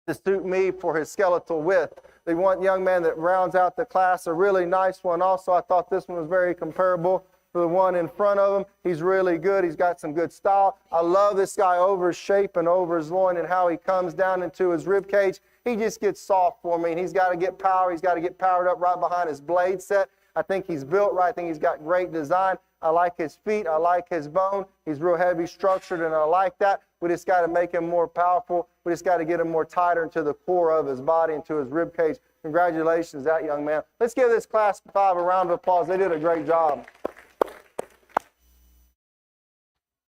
to suit me for his skeletal width. The one young man that rounds out the class, a really nice one also. I thought this one was very comparable to the one in front of him. He's really good. He's got some good style. I love this guy over his shape and over his loin and how he comes down into his rib cage. He just gets soft for me, and he's got to get power. He's got to get powered up right behind his blade set. I think he's built right. I think he's got great design. I like his feet. I like his bone. He's real heavy structured, and I like that. We just got to make him more powerful. We just got to get him more tighter into the core of his body, into his rib cage. Congratulations, that young man. Let's give this class 5 a round of applause. They did a great job.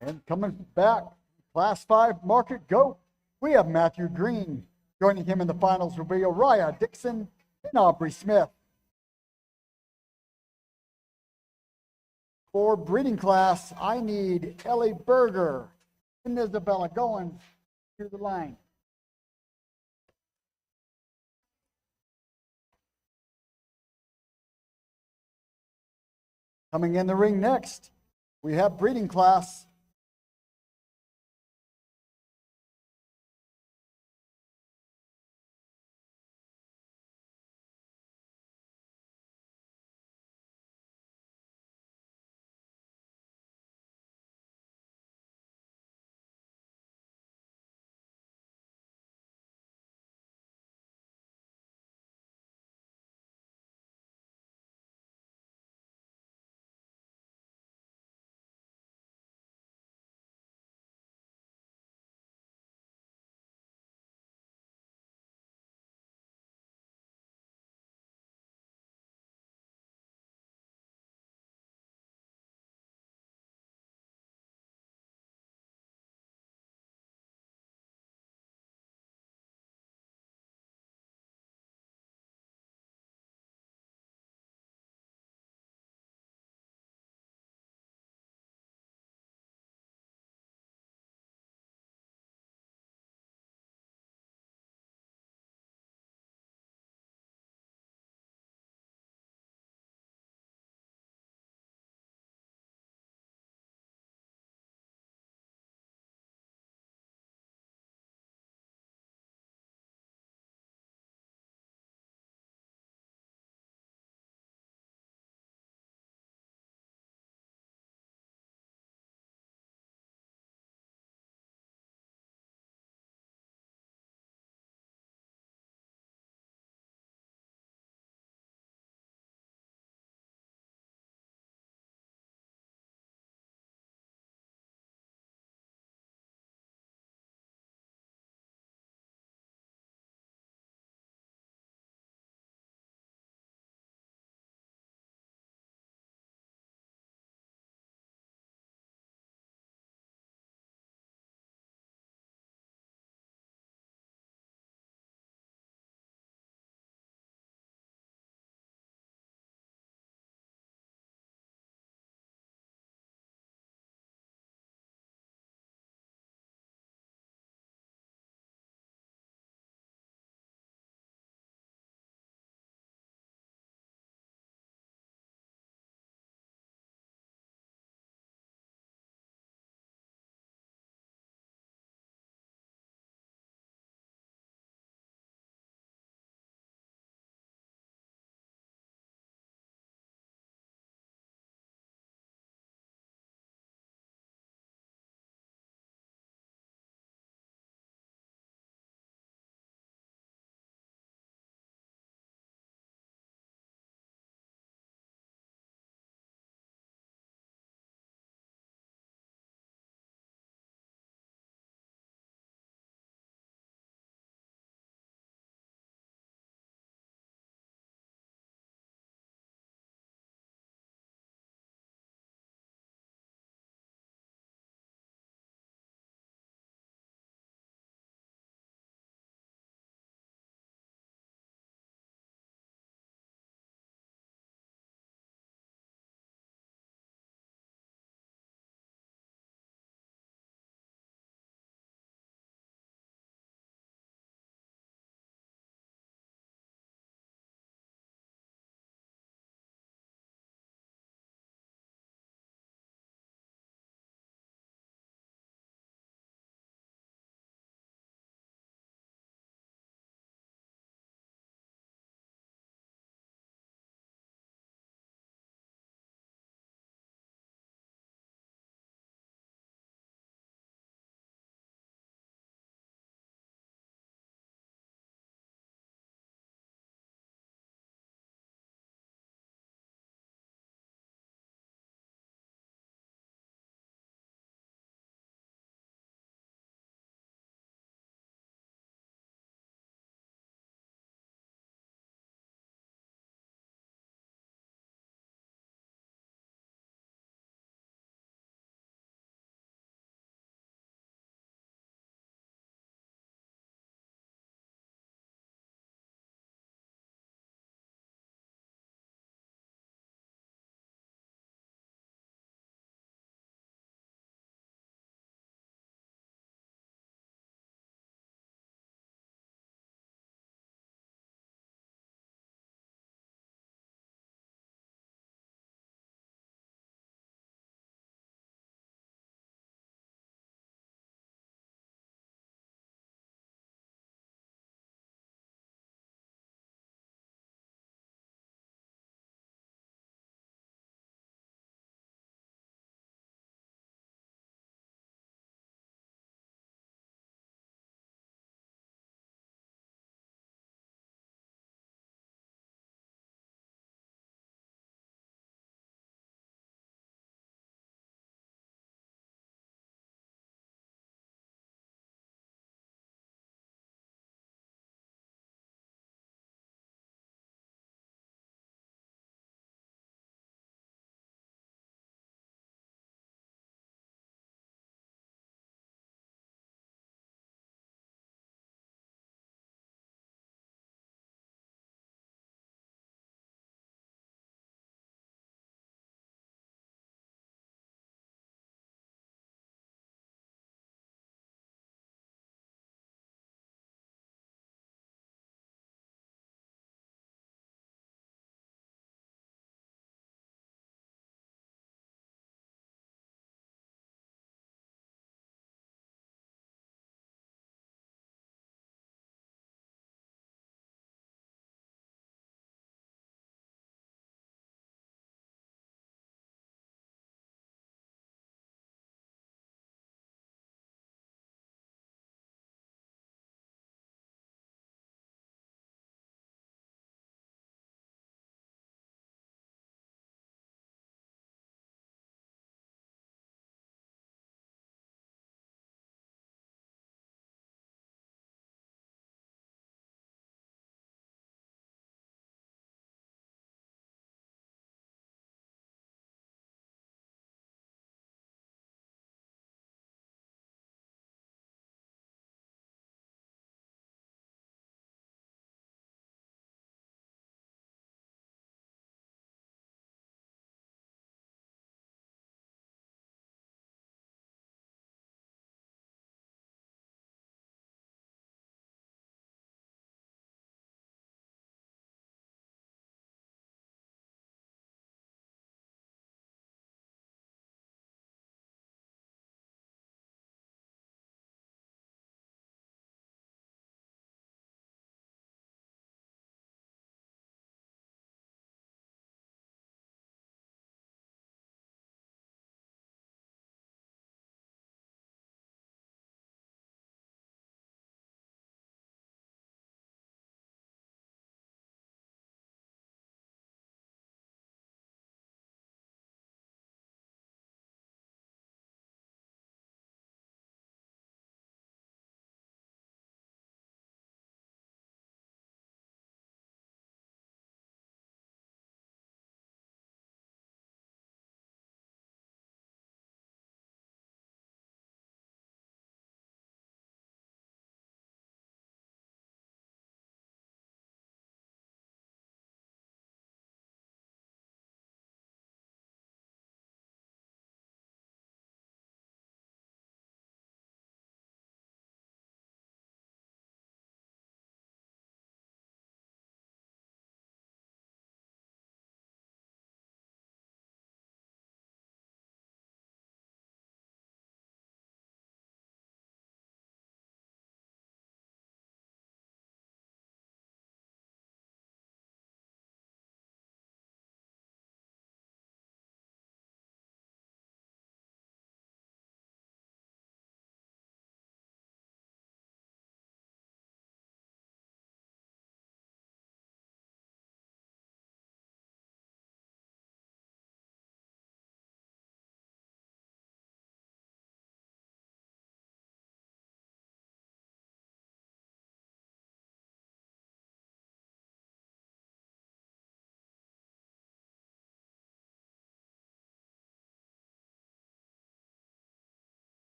And coming back, Class 5 Market Goat, we have Matthew Green. Joining him in the finals will be Uriah Dixon and Aubrey Smith. For breeding class, I need Ellie Berger and Isabella going through the line. Coming in the ring next, we have breeding class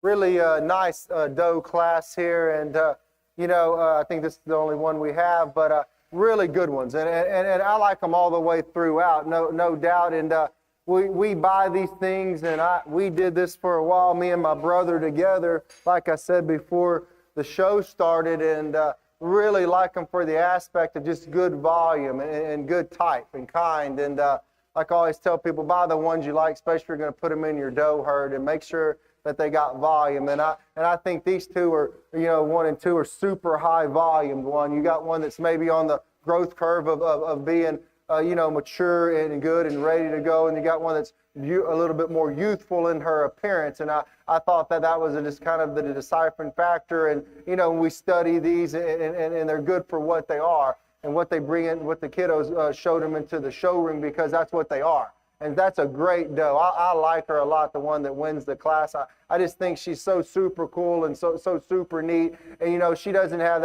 really nice doe class here, and I think this is the only one we have, but really good ones, and I like them all the way throughout, no doubt. And we buy these things, and we did this for a while, me and my brother together, like I said before the show started, and really like them for the aspect of just good volume and good type and kind. And like I always tell people, buy the ones you like, especially if you're going to put them in your doe herd, and make sure that they got volume. And I think these two are, 1 and 2 are super high volume. One, you got one that's maybe on the growth curve of being, mature and good and ready to go. And you got one that's a little bit more youthful in her appearance. And I thought that was just kind of the deciphering factor. And, when we study these, and they're good for what they are and what they bring in, what the kiddos showed them into the showroom, because that's what they are. And that's a great doe. I like her a lot, the one that wins the class. I just think she's so super cool and so super neat. And, she doesn't have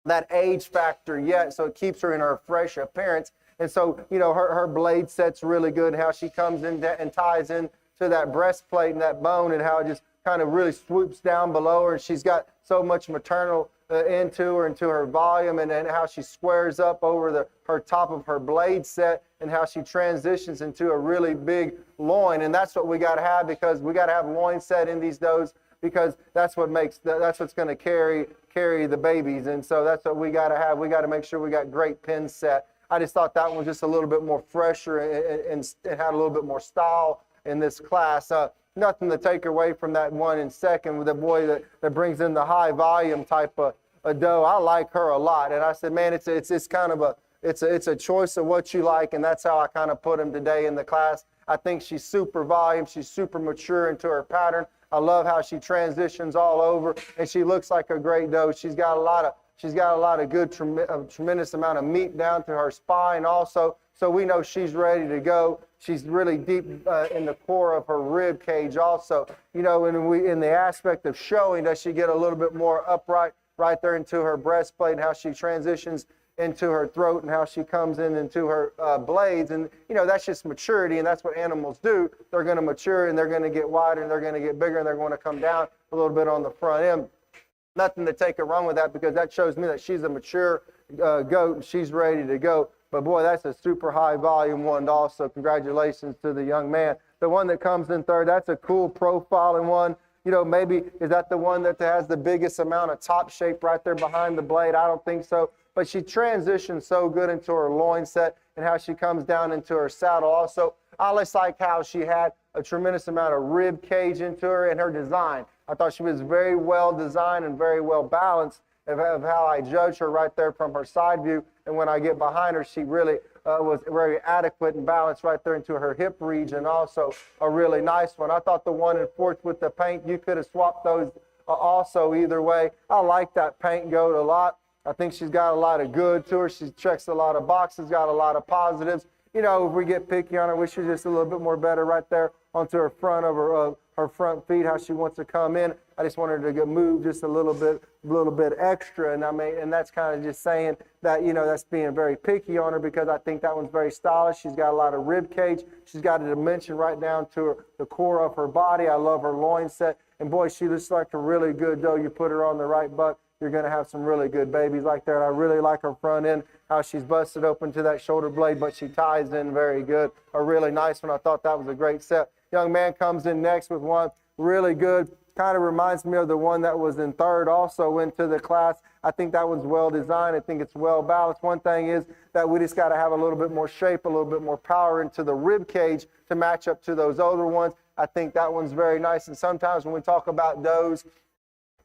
that age factor yet, so it keeps her in her fresh appearance. And so, her blade set's really good, how she comes in and ties in to that breastplate and that bone, and how it just kind of really swoops down below her. And she's got so much maternal into her volume, and how she squares up over her top of her blade set, and how she transitions into a really big loin. And that's what we got to have, because we got to have loin set in these does, because that's what's going to carry the babies. And so that's what we got to have. We got to make sure we got great pin set. I just thought that one was just a little bit more fresher and had a little bit more style in this class. Nothing to take away from that one in second with the boy that brings in the high volume type of a doe. I like her a lot, and I said, man, it's kind of it's a choice of what you like, and that's how I kind of put him today in the class. I think she's super volume, she's super mature into her pattern. I love how she transitions all over, and she looks like a great doe. She's got a lot of good, tremendous amount of meat down to her spine also. So we know she's ready to go. She's really deep in the core of her rib cage also. And in the aspect of showing, does she get a little bit more upright right there into her breastplate, and how she transitions into her throat, and how she comes into her blades. And that's just maturity, and that's what animals do. They're going to mature, and they're going to get wider, and they're going to get bigger, and they're going to come down a little bit on the front end. Nothing to take it wrong with that, because that shows me that she's a mature goat, and she's ready to go. But boy, that's a super high volume one also. Congratulations to the young man. The one that comes in third, that's a cool profiling one. Maybe is that the one that has the biggest amount of top shape right there behind the blade? I don't think so. But she transitions so good into her loin set, and how she comes down into her saddle also. I just like how she had a tremendous amount of rib cage into her, and her design. I thought she was very well designed and very well balanced of how I judge her right there from her side view. And when I get behind her, she really was very adequate and balanced right there into her hip region. Also a really nice one. I thought the one in fourth with the paint, you could have swapped those also either way. I like that paint goat a lot. I think she's got a lot of good to her. She checks a lot of boxes, got a lot of positives. If we get picky on her, we should just a little bit more better right there onto her front of her front feet, how she wants to come in. I just want her to move just a little bit extra, and that's kind of just saying that that's being very picky on her, because I think that one's very stylish. She's got a lot of rib cage. She's got a dimension right down to the core of her body. I love her loin set, and boy, she looks like a really good doe. You put her on the right buck, you're going to have some really good babies like that. And I really like her front end, how she's busted open to that shoulder blade, but she ties in very good. A really nice one. I thought that was a great set. Young man comes in next with one really good. Kind of reminds me of the one that was in third also into the class. I think that one's well designed. I think it's well balanced. One thing is that we just got to have a little bit more shape, a little bit more power into the rib cage to match up to those older ones. I think that one's very nice. And sometimes when we talk about does,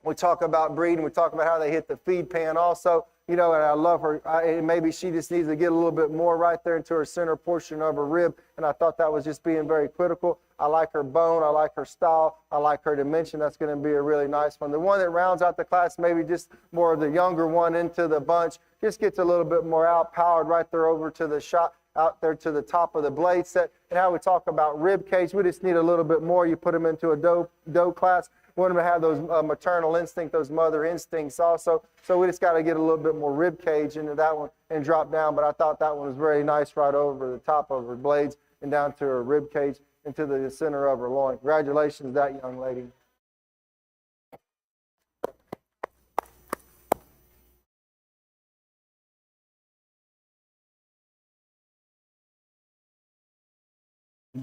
we talk about breeding, we talk about how they hit the feed pan also, and I love her. Maybe she just needs to get a little bit more right there into her center portion of her rib, and I thought that was just being very critical. I like her bone, I like her style, I like her dimension. That's going to be a really nice one. The one that rounds out the class, maybe just more of the younger one into the bunch, just gets a little bit more out-powered right there over to the shot, out there to the top of the blade set. And how we talk about rib cage, we just need a little bit more. You put them into a doe class. We want them to have those maternal instinct, those mother instincts also. So we just got to get a little bit more rib cage into that one and drop down. But I thought that one was very nice right over the top of her blades and down to her rib cage into the center of her loin. Congratulations, that young lady.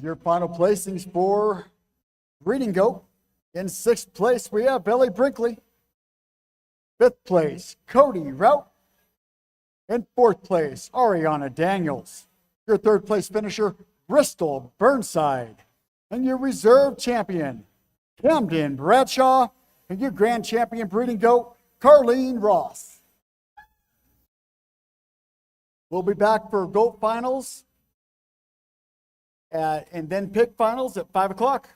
Your final placings for breeding goat. In 6th place, we have Ellie Brinkley. 5th place, Cody Rout. In 4th place, Ariana Daniels. Your 3rd place finisher, Bristol Burnside. And your reserve champion, Camden Bradshaw. And your grand champion breeding goat, Carlene Ross. We'll be back for goat finals and then pig finals at 5 o'clock.